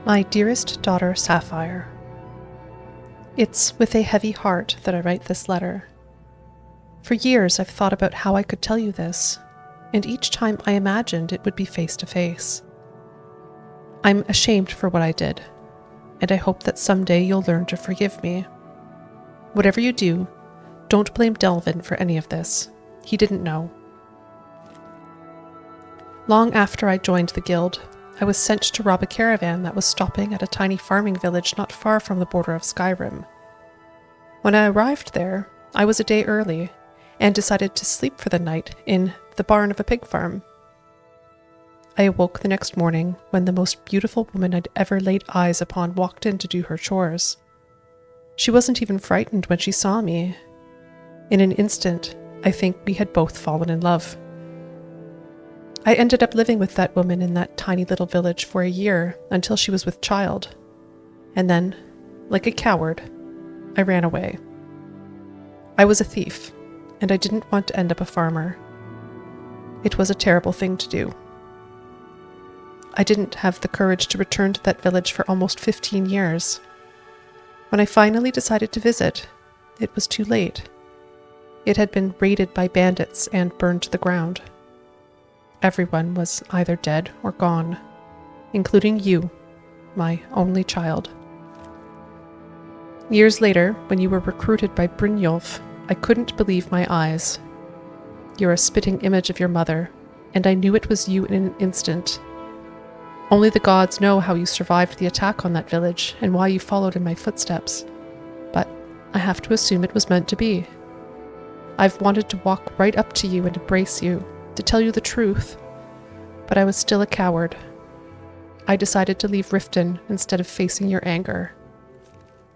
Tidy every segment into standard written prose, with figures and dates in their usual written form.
My dearest daughter, Sapphire. It's with a heavy heart that I write this letter. For years I've thought about how I could tell you this, and each time I imagined it would be face to face. I'm ashamed for what I did, and I hope that someday you'll learn to forgive me. Whatever you do, don't blame Delvin for any of this. He didn't know. Long after I joined the guild, I was sent to rob a caravan that was stopping at a tiny farming village not far from the border of Skyrim. When I arrived there, I was a day early, and decided to sleep for the night in the barn of a pig farm. I awoke the next morning when the most beautiful woman I'd ever laid eyes upon walked in to do her chores. She wasn't even frightened when she saw me. In an instant, I think we had both fallen in love. I ended up living with that woman in that tiny little village for a year until she was with child. And then, like a coward, I ran away. I was a thief, and I didn't want to end up a farmer. It was a terrible thing to do. I didn't have the courage to return to that village for almost 15 years. When I finally decided to visit, it was too late. It had been raided by bandits and burned to the ground. Everyone was either dead or gone, including you, my only child. Years later, when you were recruited by Brynjolf, I couldn't believe my eyes. You're a spitting image of your mother, and I knew it was you in an instant. Only the gods know how you survived the attack on that village and why you followed in my footsteps, but I have to assume it was meant to be. I've wanted to walk right up to you and embrace you, to tell you the truth, but I was still a coward. I decided to leave Riften instead of facing your anger.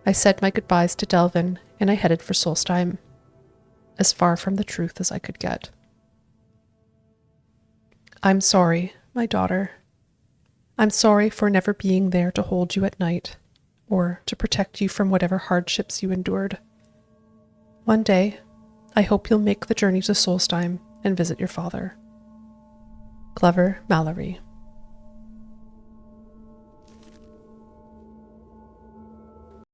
I said my goodbyes to Delvin, and I headed for Solstheim, as far from the truth as I could get. I'm sorry, my daughter. I'm sorry for never being there to hold you at night, or to protect you from whatever hardships you endured. One day, I hope you'll make the journey to Solstheim and visit your father. Glover Mallory.